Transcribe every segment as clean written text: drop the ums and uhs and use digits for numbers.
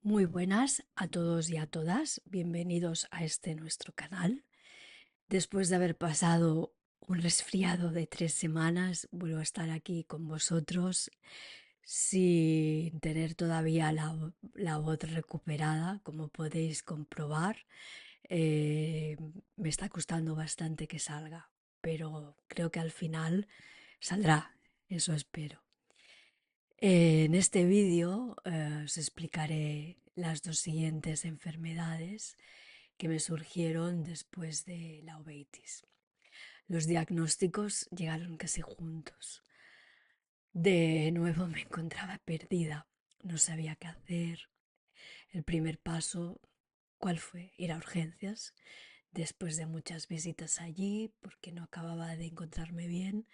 Muy buenas a todos y a todas, bienvenidos a este nuestro canal. Después de haber pasado un resfriado de 3 semanas, vuelvo a estar aquí con vosotros sin tener todavía la voz recuperada, como podéis comprobar. Eh, Me está costando bastante que salga, pero creo que al final saldrá, eso espero. En este vídeo os explicaré las dos siguientes enfermedades que me surgieron después de la uveitis. Los diagnósticos llegaron casi juntos. De nuevo me encontraba perdida, no sabía qué hacer. El primer paso, ¿cuál fue? Ir a urgencias. Después de muchas visitas allí, porque no acababa de encontrarme bien,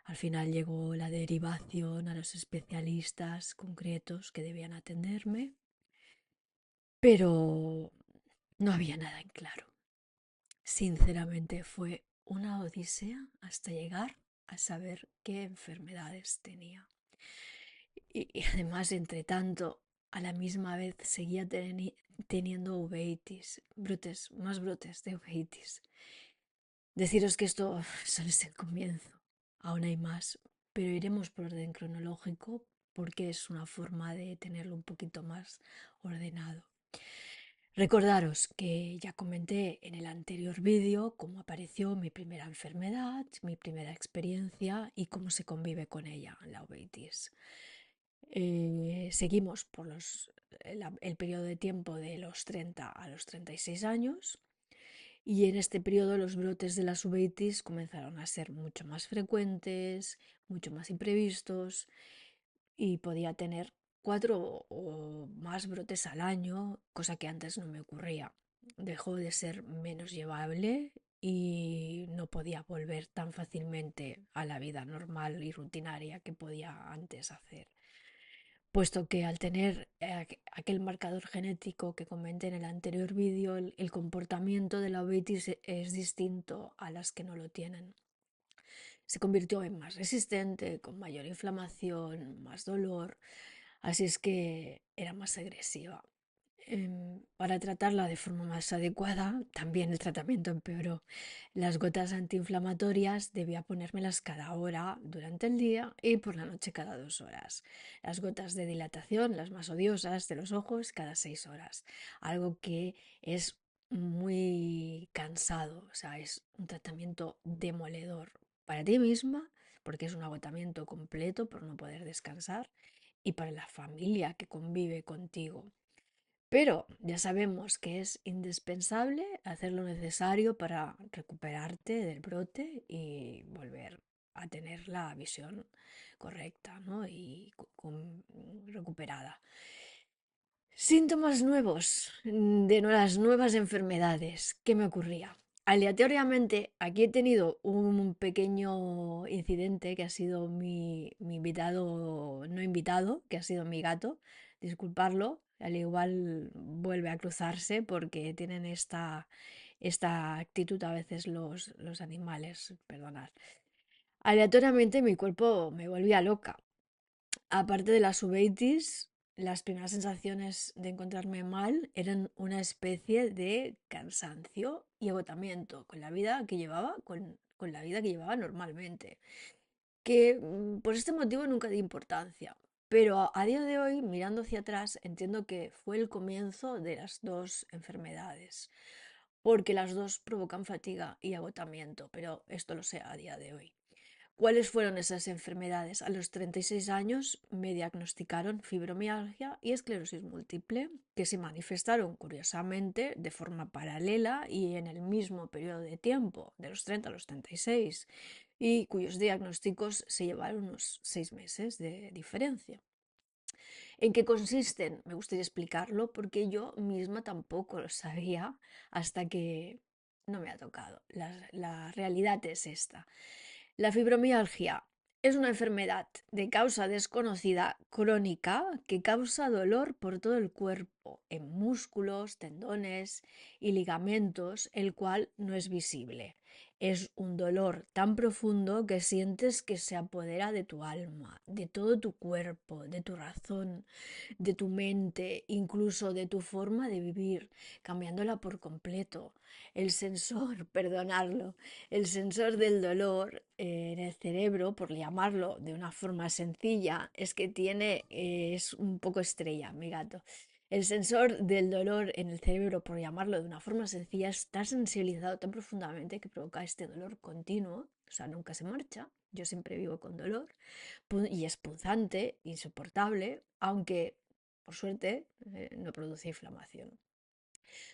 al final llegó la derivación a los especialistas concretos que debían atenderme, pero no había nada en claro. Sinceramente fue una odisea hasta llegar a saber qué enfermedades tenía. Y además, entre tanto, a la misma vez seguía teniendo uveitis, brotes, más brotes de uveitis. Deciros que esto solo es el comienzo, aún hay más, pero iremos por orden cronológico porque es una forma de tenerlo un poquito más ordenado. Recordaros que ya comenté en el anterior vídeo cómo apareció mi primera enfermedad, mi primera experiencia y cómo se convive con ella, la uveitis. Seguimos por el periodo de tiempo de los 30 a los 36 años. Y en este periodo los brotes de las uveitis comenzaron a ser mucho más frecuentes, mucho más imprevistos y podía tener 4 o más brotes al año, cosa que antes no me ocurría. Dejó de ser menos llevable y no podía volver tan fácilmente a la vida normal y rutinaria que podía antes hacer, puesto que al tener aquel marcador genético que comenté en el anterior vídeo, el comportamiento de la uveitis es distinto a las que no lo tienen. Se convirtió en más resistente, con mayor inflamación, más dolor, así es que era más agresiva. Para tratarla de forma más adecuada, también el tratamiento empeoró. Las gotas antiinflamatorias debía ponérmelas cada hora durante el día y por la noche cada 2 horas. Las gotas de dilatación, las más odiosas de los ojos, cada 6 horas. Algo que es muy cansado, o sea, es un tratamiento demoledor para ti misma, porque es un agotamiento completo por no poder descansar, y para la familia que convive contigo. Pero ya sabemos que es indispensable hacer lo necesario para recuperarte del brote y volver a tener la visión correcta, ¿no? Y recuperada. Síntomas nuevos de las nuevas enfermedades. ¿Qué me ocurría? Aleatoriamente, aquí he tenido un pequeño incidente que ha sido mi invitado, no invitado, que ha sido mi gato. Disculparlo, al igual vuelve a cruzarse porque tienen esta actitud a veces los animales, perdonad. Aleatoriamente mi cuerpo me volvía loca. Aparte de las uveitis, las primeras sensaciones de encontrarme mal eran una especie de cansancio y agotamiento con la vida que llevaba, con la vida que llevaba normalmente, que por este motivo nunca di importancia. Pero a día de hoy, mirando hacia atrás, entiendo que fue el comienzo de las dos enfermedades, porque las dos provocan fatiga y agotamiento, pero esto lo sé a día de hoy. ¿Cuáles fueron esas enfermedades? A los 36 años me diagnosticaron fibromialgia y esclerosis múltiple, que se manifestaron curiosamente de forma paralela y en el mismo periodo de tiempo, de los 30 a los 36, y cuyos diagnósticos se llevaron unos 6 meses de diferencia. ¿En qué consisten? Me gustaría explicarlo porque yo misma tampoco lo sabía hasta que no me ha tocado. La realidad es esta. La fibromialgia es una enfermedad de causa desconocida crónica que causa dolor por todo el cuerpo, en músculos, tendones y ligamentos, el cual no es visible. Es un dolor tan profundo que sientes que se apodera de tu alma, de todo tu cuerpo, de tu razón, de tu mente, incluso de tu forma de vivir, cambiándola por completo. El sensor, perdonarlo, el sensor del dolor en el cerebro, por llamarlo de una forma sencilla, es que es un poco estrella, mi gato. El sensor del dolor en el cerebro, por llamarlo de una forma sencilla, está sensibilizado tan profundamente que provoca este dolor continuo, o sea, nunca se marcha. Yo siempre vivo con dolor y es punzante, insoportable, aunque por suerte no produce inflamación.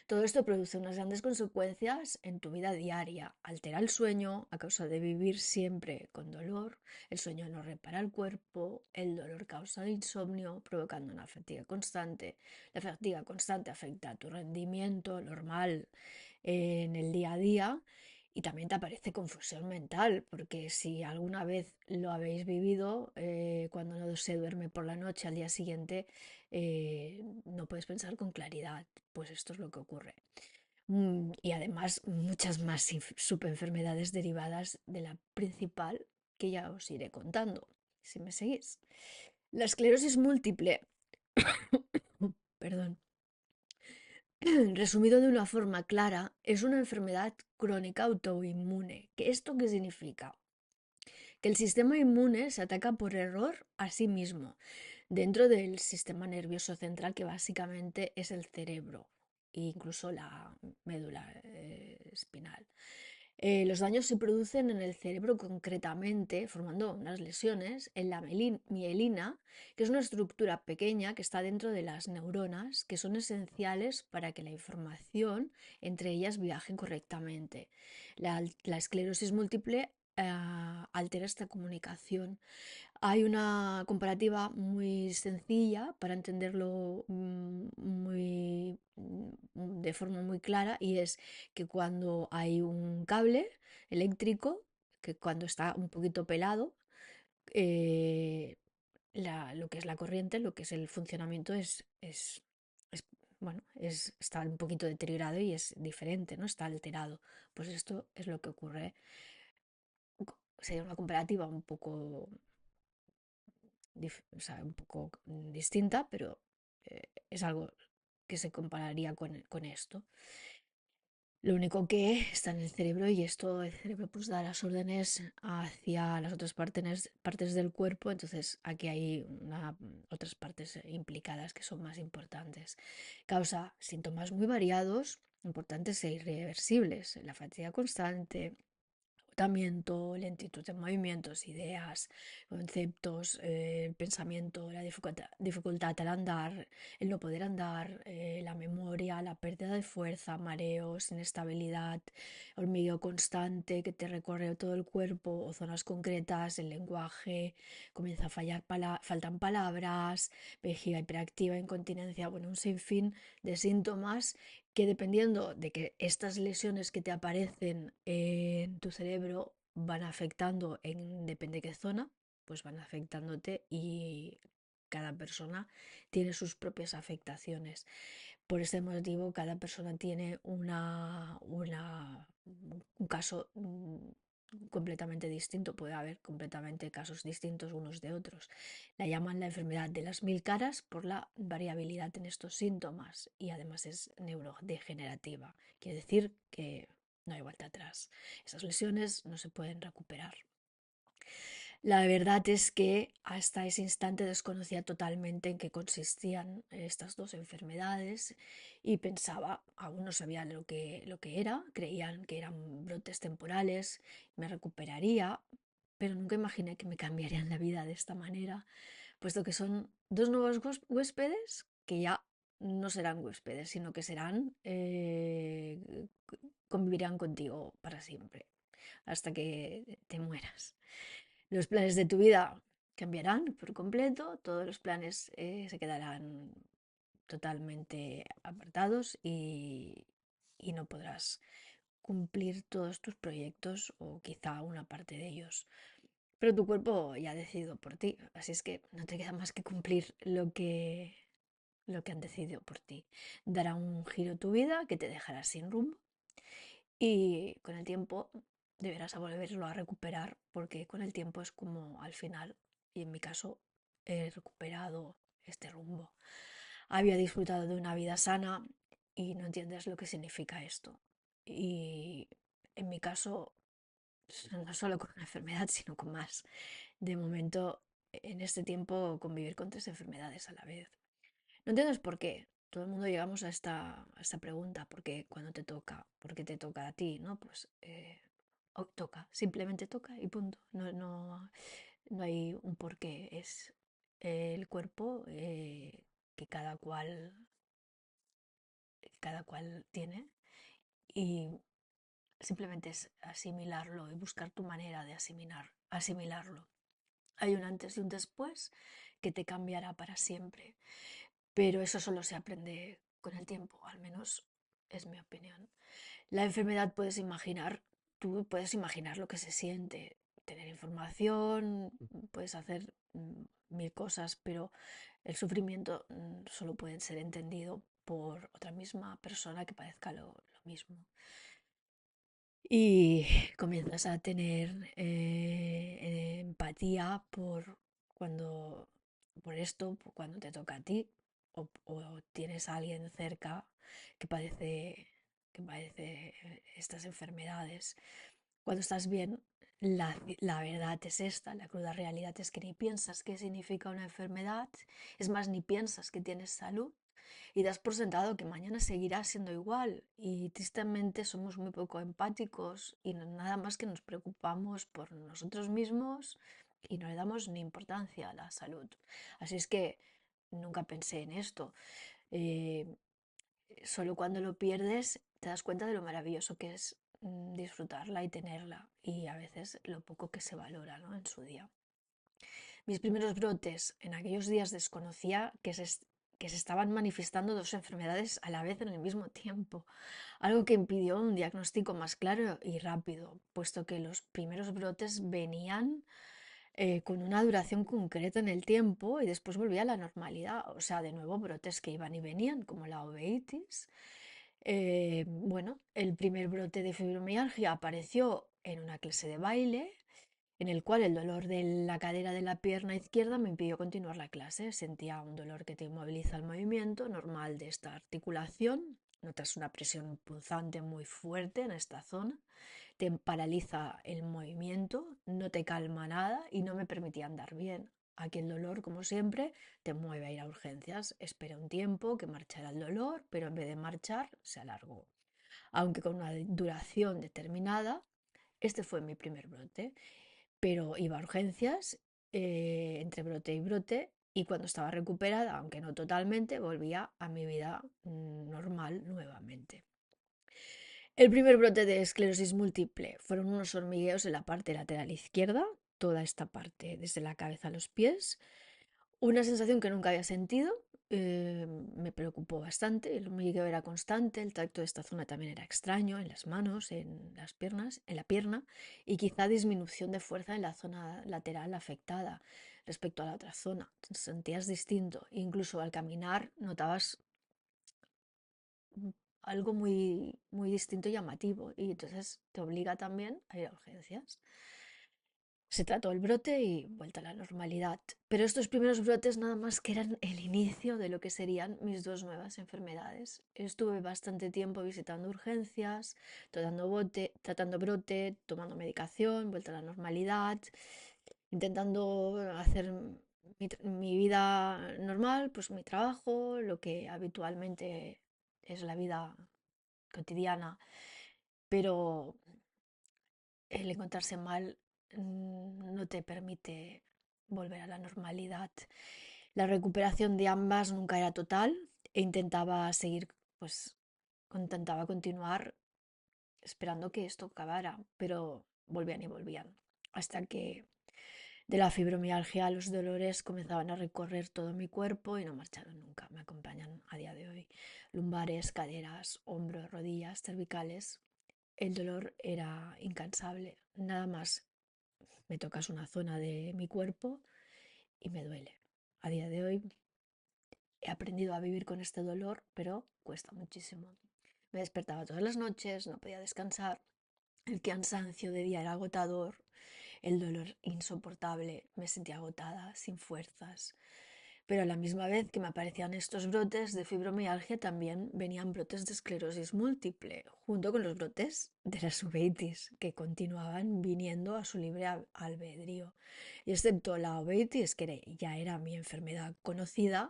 Todo esto produce unas grandes consecuencias en tu vida diaria. Altera el sueño a causa de vivir siempre con dolor. El sueño no repara el cuerpo. El dolor causa insomnio, provocando una fatiga constante. La fatiga constante afecta a tu rendimiento normal en el día a día y también te aparece confusión mental, porque si alguna vez lo habéis vivido, cuando no se duerme por la noche al día siguiente, no puedes pensar con claridad, pues esto es lo que ocurre. Y además muchas más subenfermedades derivadas de la principal que ya os iré contando, si me seguís. La esclerosis múltiple, perdón, resumido de una forma clara, es una enfermedad crónica autoinmune. ¿Esto qué significa? Que el sistema inmune se ataca por error a sí mismo dentro del sistema nervioso central, que básicamente es el cerebro e incluso la médula espinal. Los daños se producen en el cerebro concretamente, formando unas lesiones en la mielina, que es una estructura pequeña que está dentro de las neuronas, que son esenciales para que la información entre ellas viaje correctamente. La esclerosis múltiple altera esta comunicación. Hay una comparativa muy sencilla para entenderlo de forma muy clara, y es que cuando hay un cable eléctrico, que cuando está un poquito pelado, eh, lo que es la corriente, lo que es el funcionamiento es, bueno, está un poquito deteriorado y es diferente, ¿no? Está alterado. Pues esto es lo que ocurre. Sería una comparativa un poco o sea, un poco distinta, pero es algo que se compararía con esto. Lo único que está en el cerebro, y esto el cerebro pues da las órdenes hacia las otras partes del cuerpo, entonces aquí hay otras partes implicadas que son más importantes. Causa síntomas muy variados, importantes e irreversibles: la fatiga constante, agotamiento, lentitud de movimientos, ideas, conceptos, el pensamiento, la dificultad al andar, el no poder andar, la memoria, la pérdida de fuerza, mareos, inestabilidad, hormigueo constante que te recorre todo el cuerpo o zonas concretas, el lenguaje, comienza a faltan palabras, vejiga hiperactiva, incontinencia, bueno, un sinfín de síntomas que, dependiendo de que estas lesiones que te aparecen en tu cerebro van afectando en depende qué zona, pues van afectándote, y cada persona tiene sus propias afectaciones. Por este motivo, cada persona tiene un caso completamente distinto. Puede haber completamente casos distintos unos de otros. La llaman la enfermedad de las mil caras por la variabilidad en estos síntomas, y además es neurodegenerativa. Quiere decir que no hay vuelta atrás. Esas lesiones no se pueden recuperar. La verdad es que hasta ese instante desconocía totalmente en qué consistían estas dos enfermedades, y pensaba, aún no sabía lo que era, creían que eran brotes temporales, me recuperaría, pero nunca imaginé que me cambiarían la vida de esta manera, puesto que son dos nuevos huéspedes que ya no serán huéspedes, sino que convivirán contigo para siempre, hasta que te mueras. Los planes de tu vida cambiarán por completo, todos los planes se quedarán totalmente apartados, y no podrás cumplir todos tus proyectos, o quizá una parte de ellos. Pero tu cuerpo ya ha decidido por ti, así es que no te queda más que cumplir lo que han decidido por ti. Dará un giro a tu vida que te dejará sin rumbo, y con el tiempo deberás a volverlo a recuperar porque con el tiempo es como al final, y en mi caso, he recuperado este rumbo. Había disfrutado de una vida sana y no entiendes lo que significa esto. Y en mi caso, no solo con una enfermedad, sino con más. De momento, en este tiempo, convivir con 3 enfermedades a la vez. No entiendes por qué. Todo el mundo llegamos a esta pregunta, ¿por qué cuando te toca? ¿Por qué te toca a ti? ¿No? Pues toca, simplemente toca y punto. No hay un porqué, es el cuerpo que cada cual tiene y simplemente es asimilarlo y buscar tu manera de asimilarlo. Hay un antes y un después que te cambiará para siempre, pero eso solo se aprende con el tiempo, al menos es mi opinión. La enfermedad tú puedes imaginar lo que se siente, tener información, puedes hacer mil cosas, pero el sufrimiento solo puede ser entendido por otra misma persona que padezca lo mismo. Y comienzas a tener empatía por esto, cuando te toca a ti o tienes a alguien cerca que padece, que padece estas enfermedades. Cuando estás bien, la verdad es esta, la cruda realidad es que ni piensas qué significa una enfermedad, es más, ni piensas que tienes salud y das por sentado que mañana seguirá siendo igual y tristemente somos muy poco empáticos y nada más que nos preocupamos por nosotros mismos y no le damos ni importancia a la salud. Así es que nunca pensé en esto. Eh, Solo cuando lo pierdes te das cuenta de lo maravilloso que es disfrutarla y tenerla y a veces lo poco que se valora, ¿no? En su día. Mis primeros brotes, en aquellos días desconocía que se estaban manifestando 2 enfermedades a la vez en el mismo tiempo, algo que impidió un diagnóstico más claro y rápido, puesto que los primeros brotes venían con una duración concreta en el tiempo y después volvía a la normalidad, o sea, de nuevo brotes que iban y venían, como la uveitis. Bueno, el primer brote de fibromialgia apareció en una clase de baile en el cual el dolor de la cadera de la pierna izquierda me impidió continuar la clase. Sentía un dolor que te inmoviliza el movimiento normal de esta articulación. Notas una presión punzante muy fuerte en esta zona. Te paraliza el movimiento, no te calma nada y no me permitía andar bien. Aquí el dolor, como siempre, te mueve a ir a urgencias. Esperé un tiempo que marchara el dolor, pero en vez de marchar, se alargó. Aunque con una duración determinada, este fue mi primer brote, pero iba a urgencias entre brote y brote y cuando estaba recuperada, aunque no totalmente, volvía a mi vida normal nuevamente. El primer brote de esclerosis múltiple fueron unos hormigueos en la parte lateral izquierda, toda esta parte, desde la cabeza a los pies, una sensación que nunca había sentido, me preocupó bastante, el hormigueo era constante, el tacto de esta zona también era extraño, en las manos, en las piernas, en la pierna, y quizá disminución de fuerza en la zona lateral afectada respecto a la otra zona. Te sentías distinto, incluso al caminar notabas algo muy, muy distinto y llamativo, y entonces te obliga también a ir a urgencias. Se trató el brote y vuelta a la normalidad. Pero estos primeros brotes nada más que eran el inicio de lo que serían mis 2 nuevas enfermedades. Estuve bastante tiempo visitando urgencias, tratando brote, tomando medicación, vuelta a la normalidad, intentando hacer mi vida normal, pues mi trabajo, lo que habitualmente es la vida cotidiana. Pero el encontrarse mal no te permite volver a la normalidad. La recuperación de ambas nunca era total e intentaba seguir, pues, intentaba continuar esperando que esto acabara, pero volvían y volvían. Hasta que de la fibromialgia los dolores comenzaban a recorrer todo mi cuerpo y no marcharon nunca. Me acompañan a día de hoy. Lumbares, caderas, hombros, rodillas, cervicales. El dolor era incansable. Nada más me tocas una zona de mi cuerpo y me duele. A día de hoy he aprendido a vivir con este dolor, pero cuesta muchísimo. Me despertaba todas las noches, no podía descansar El cansancio de día era agotador, el dolor insoportable, me sentía agotada, sin fuerzas. Pero a la misma vez que me aparecían estos brotes de fibromialgia, también venían brotes de esclerosis múltiple, junto con los brotes de la uveitis, que continuaban viniendo a su libre albedrío. Y excepto la uveitis, que ya era mi enfermedad conocida,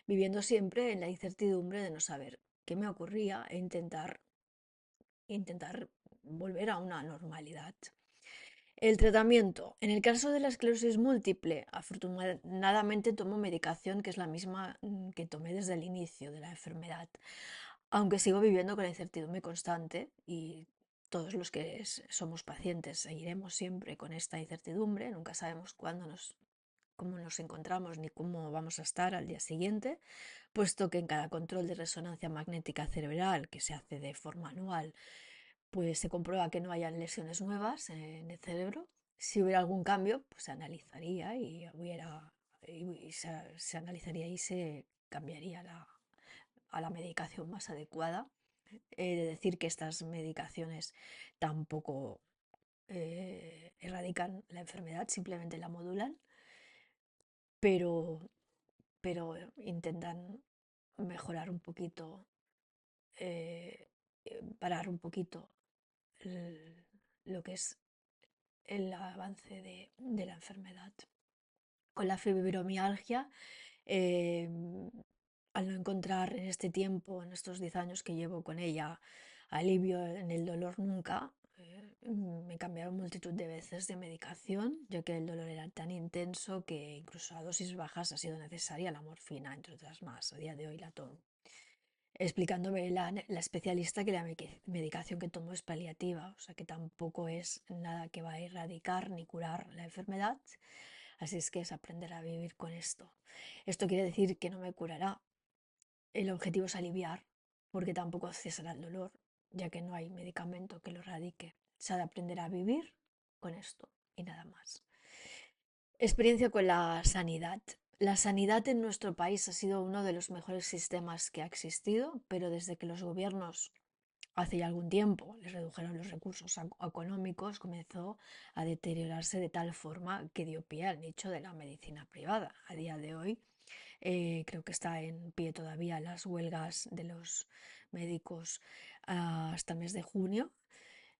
viviendo siempre en la incertidumbre de no saber qué me ocurría e intentar volver a una normalidad. El tratamiento. En el caso de la esclerosis múltiple, afortunadamente tomo medicación que es la misma que tomé desde el inicio de la enfermedad, aunque sigo viviendo con la incertidumbre constante y todos los que somos pacientes seguiremos siempre con esta incertidumbre, nunca sabemos cómo nos encontramos ni cómo vamos a estar al día siguiente, puesto que en cada control de resonancia magnética cerebral que se hace de forma anual pues se comprueba que no hayan lesiones nuevas en el cerebro. Si hubiera algún cambio, pues se analizaría se analizaría y se cambiaría a la medicación más adecuada. He de decir que estas medicaciones tampoco erradican la enfermedad, simplemente la modulan, pero, pero intentan mejorar un poquito, parar un poquito el- lo que es el avance de la enfermedad. Con la fibromialgia, eh, al no encontrar en este tiempo, en estos 10 años que llevo con ella, alivio en el dolor nunca, me cambiaron multitud de veces de medicación, ya que el dolor era tan intenso que incluso a dosis bajas ha sido necesaria la morfina, entre otras más. A día de hoy la tomo explicándome la especialista que la medicación que tomo es paliativa, o sea que tampoco es nada que va a erradicar ni curar la enfermedad, así es que es aprender a vivir con esto. Esto quiere decir que no me curará, el objetivo es aliviar, porque tampoco cesará el dolor, ya que no hay medicamento que lo erradique. Se ha de aprender a vivir con esto y nada más. Experiencia con la sanidad. La sanidad en nuestro país ha sido uno de los mejores sistemas que ha existido, pero desde que los gobiernos hace ya algún tiempo les redujeron los recursos económicos, comenzó a deteriorarse de tal forma que dio pie al nicho de la medicina privada. A día de hoy creo que está en pie todavía las huelgas de los médicos hasta el mes de junio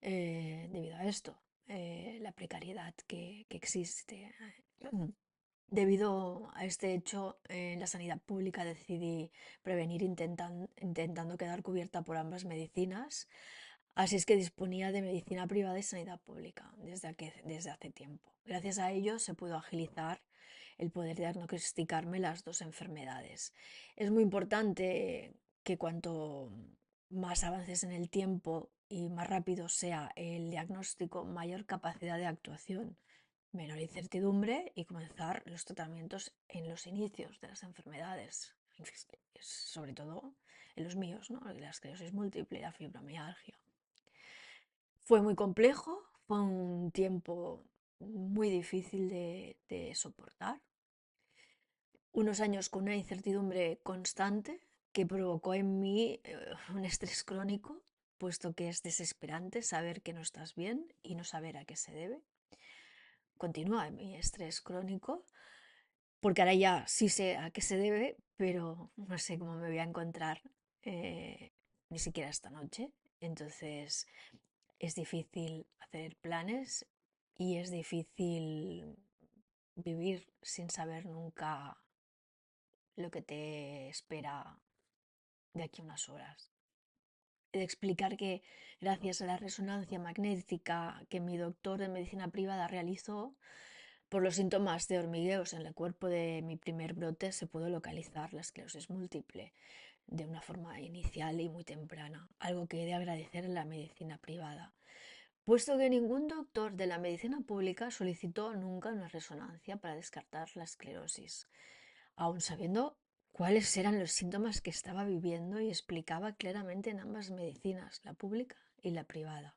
debido a esto, la precariedad que existe. Debido a este hecho, en la sanidad pública decidí prevenir intentando quedar cubierta por ambas medicinas. Así es que disponía de medicina privada y sanidad pública desde hace tiempo. Gracias a ello se pudo agilizar el poder diagnosticarme las dos enfermedades. Es muy importante que cuanto más avances en el tiempo y más rápido sea el diagnóstico, mayor capacidad de actuación, menor incertidumbre y comenzar los tratamientos en los inicios de las enfermedades, sobre todo en los míos, ¿no? La esclerosis múltiple y la fibromialgia. Fue muy complejo, fue un tiempo muy difícil de soportar, unos años con una incertidumbre constante que provocó en mí un estrés crónico, puesto que es desesperante saber que no estás bien y no saber a qué se debe. Continúa mi estrés crónico, porque ahora ya sí sé a qué se debe, pero no sé cómo me voy a encontrar ni siquiera esta noche. Entonces es difícil hacer planes y es difícil vivir sin saber nunca lo que te espera de aquí a unas horas. He de explicar que gracias a la resonancia magnética que mi doctor de medicina privada realizó, por los síntomas de hormigueos en el cuerpo de mi primer brote se pudo localizar la esclerosis múltiple de una forma inicial y muy temprana, algo que he de agradecer en la medicina privada, puesto que ningún doctor de la medicina pública solicitó nunca una resonancia para descartar la esclerosis, aun sabiendo cuáles eran los síntomas que estaba viviendo y explicaba claramente en ambas medicinas, la pública y la privada.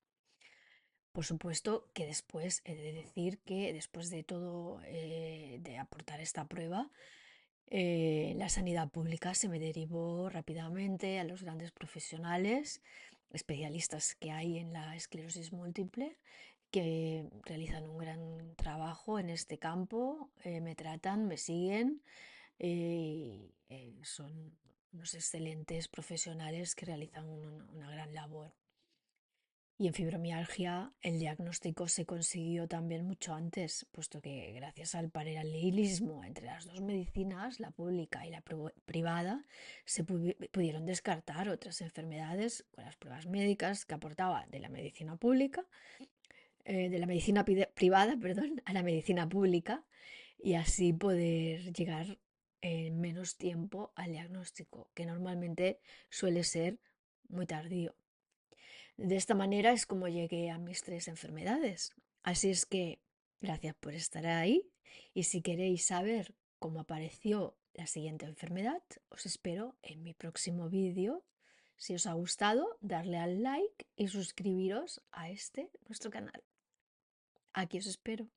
Por supuesto que después he de decir que después de todo, de aportar esta prueba, la sanidad pública se me derivó rápidamente a los grandes profesionales especialistas que hay en la esclerosis múltiple que realizan un gran trabajo en este campo, me tratan, me siguen, son unos excelentes profesionales que realizan una gran labor. Y en fibromialgia el diagnóstico se consiguió también mucho antes, puesto que gracias al paralelismo entre las dos medicinas, la pública y la privada, se pudieron descartar otras enfermedades con las pruebas médicas que aportaba de la medicina pública, de la medicina privada, perdón, a la medicina pública, y así poder llegar en menos tiempo al diagnóstico, que normalmente suele ser muy tardío. De esta manera es como llegué a mis tres enfermedades. Así es que gracias por estar ahí, y si queréis saber cómo apareció la siguiente enfermedad, os espero en mi próximo vídeo. Si os ha gustado, darle al like y suscribiros a nuestro canal. Aquí os espero.